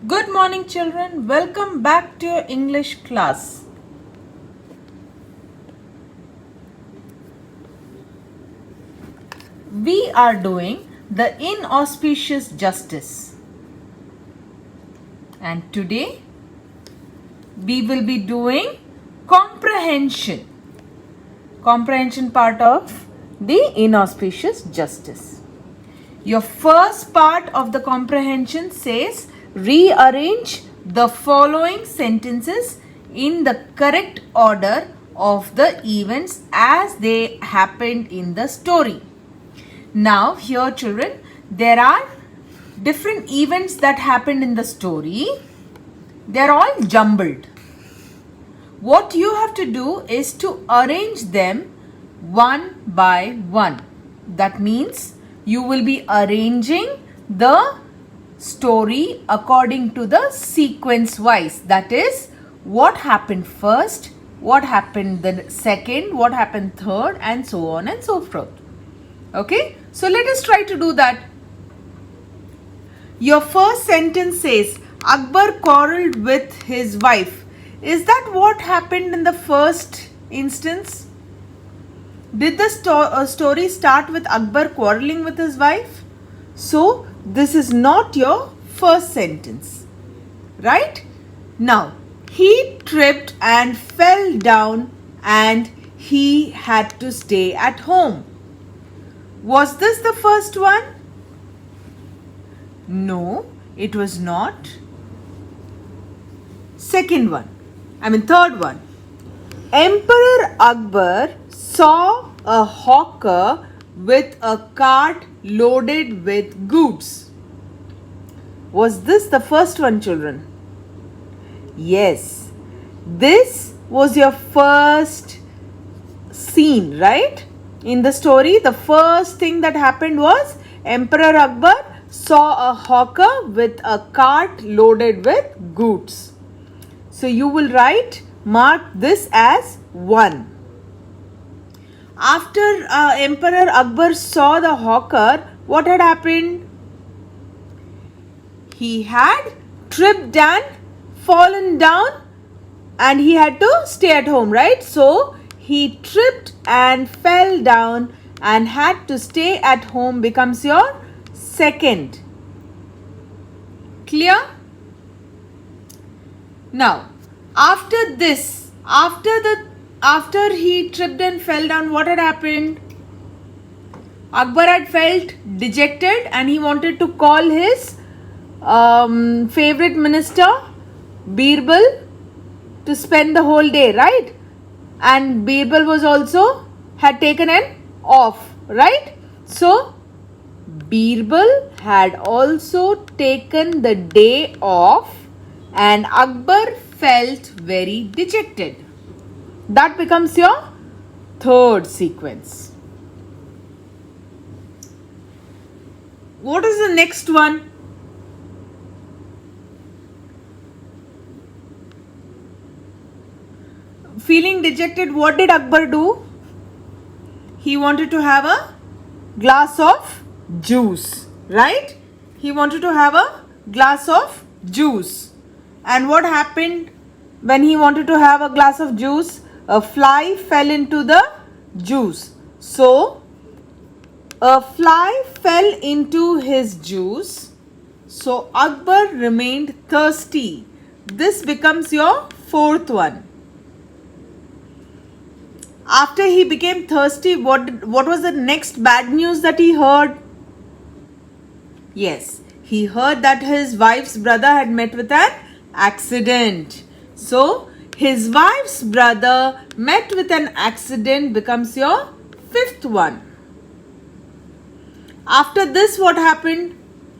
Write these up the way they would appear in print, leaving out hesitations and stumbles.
Good morning, children. Welcome back to your English class. We are doing the inauspicious justice. And today we will be doing comprehension. Comprehension part of the inauspicious justice. Your first part of the comprehension says rearrange the following sentences in the correct order of the events as they happened in the story. Now here children, there are different events that happened in the story. They are all jumbled. What you have to do is to arrange them one by one. That means you will be arranging the story according to the sequence wise. That is, what happened first, what happened the second, what happened third, and so on and so forth. Okay, so let us try to do that. Your first sentence says Akbar quarreled with his wife. Is that what happened in the first instance? Did the story start with Akbar quarreling with his wife? So, this is not your first sentence. Right? Now, he tripped and fell down and he had to stay at home. Was this the first one? No, it was not. Third one. Emperor Akbar saw a hawker with a cart loaded with goods. Was this the first one, children? Yes. This was your first scene, right? In the story, the first thing that happened was Emperor Akbar saw a hawker with a cart loaded with goods. So you will mark this as 1. After Emperor Akbar saw the hawker, what had happened? He had tripped and fallen down and he had to stay at home, right? So he tripped and fell down and had to stay at home becomes your second. Clear? Now, after this, after he tripped and fell down, what had happened? Akbar had felt dejected and he wanted to call his favorite minister, Birbal, to spend the whole day, right? And Birbal was also had taken an off, right? So, Birbal had also taken the day off and Akbar felt very dejected. That becomes your third sequence. What is the next one? Feeling dejected, what did Akbar do? He wanted to have a glass of juice, right? He wanted to have a glass of juice. And what happened when he wanted to have a glass of juice? A fly fell into the juice. So, a fly fell into his juice. So, Akbar remained thirsty. This becomes your fourth one. After he became thirsty, what was the next bad news that he heard? Yes, he heard that his wife's brother had met with an accident. So, his wife's brother met with an accident becomes your fifth one. After this, what happened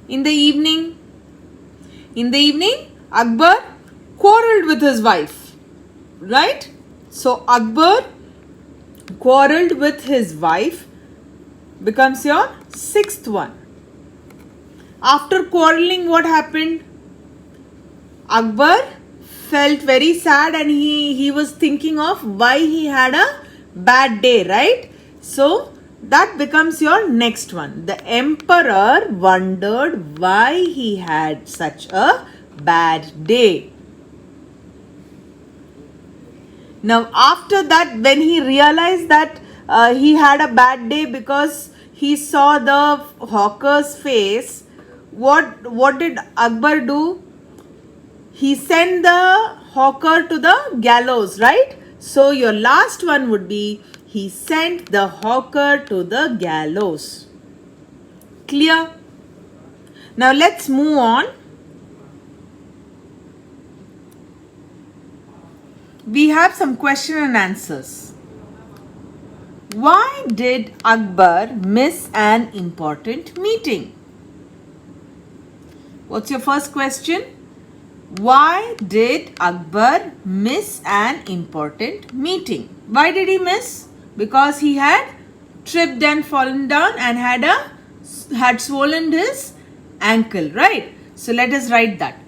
in the evening? In the evening, Akbar quarreled with his wife, right? So, Akbar quarreled with his wife becomes your sixth one. After quarreling, what happened? Akbar felt very sad and he was thinking of why he had a bad day, right? So that becomes your next one. The emperor wondered why he had such a bad day. Now after that, when he realized that he had a bad day because he saw the hawker's face, what did Akbar do? He sent the hawker to the gallows, right? So your last one would be he sent the hawker to the gallows. Clear? Now let's move on. We have some question and answers. Why did Akbar miss an important meeting? What's your first question? Why did Akbar miss an important meeting? Why did he miss? Because he had tripped and fallen down and had swollen his ankle, right? So let us write that.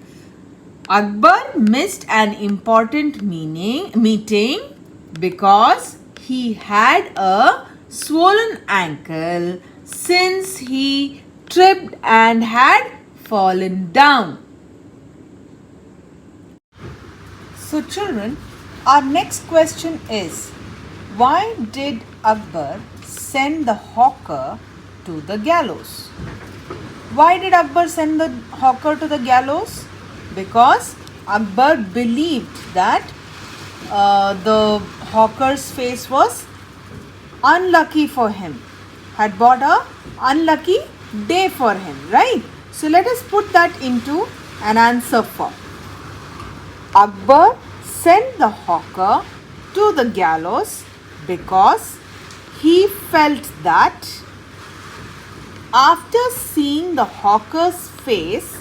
Akbar missed an important meeting because he had a swollen ankle since he tripped and had fallen down. So children, our next question is, why did Akbar send the hawker to the gallows? Why did Akbar send the hawker to the gallows? Because Akbar believed that the hawker's face was unlucky for him, had brought a unlucky day for him, right? So let us put that into an answer form. Akbar sent the hawker to the gallows because he felt that after seeing the hawker's face,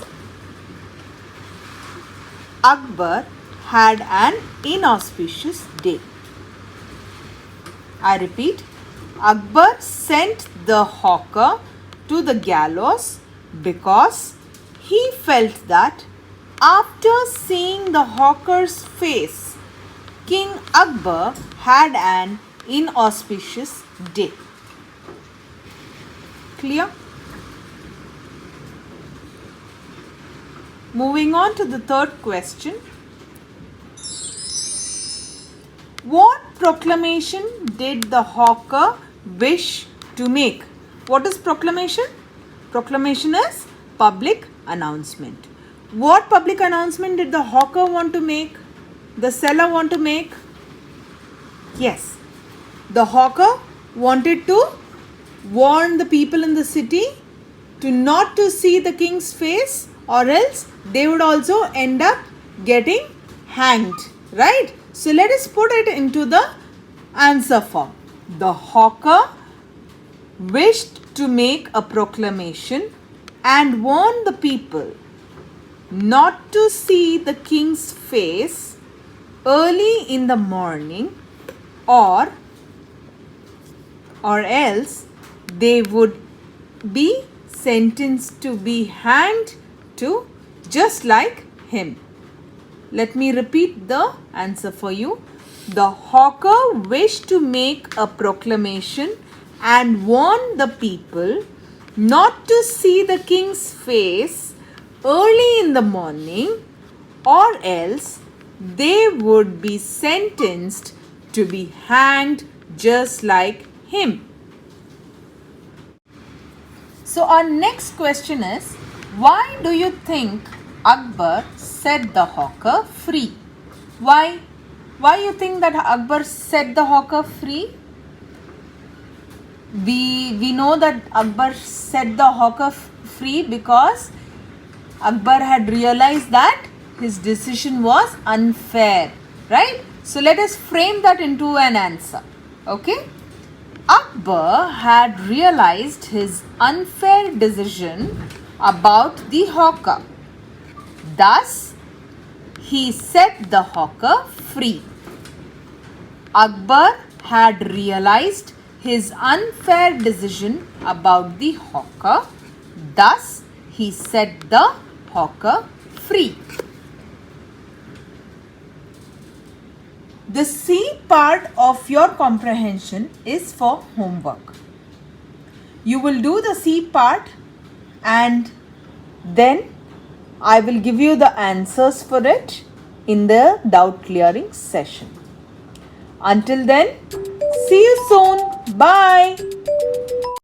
Akbar had an inauspicious day. I repeat, Akbar sent the hawker to the gallows because he felt that after seeing the hawker's face, King Akbar had an inauspicious day. Clear? Moving on to the third question. What proclamation did the hawker wish to make? What is proclamation? Proclamation is public announcement. What public announcement did the hawker want to make? The seller want to make? Yes. The hawker wanted to warn the people in the city to not to see the king's face, or else they would also end up getting hanged, right? So let us put it into the answer form. The hawker wished to make a proclamation and warn the people not to see the king's face early in the morning, or else they would be sentenced to be hanged too, just like him. Let me repeat the answer for you. The hawker wished to make a proclamation and warn the people not to see the king's face early in the morning, or else they would be sentenced to be hanged just like him. So our next question is, why do you think Akbar set the hawker free? Why you think that Akbar set the hawker free? We know that Akbar set the hawker free because Akbar had realized that his decision was unfair, right? So let us frame that into an answer. Okay? Akbar had realized his unfair decision about the hawker. Thus, he set the hawker free. Akbar had realized his unfair decision about the hawker. Thus, he set the hawker free. The C part of your comprehension is for homework. You will do the C part and then I will give you the answers for it in the doubt clearing session. Until then, see you soon. Bye.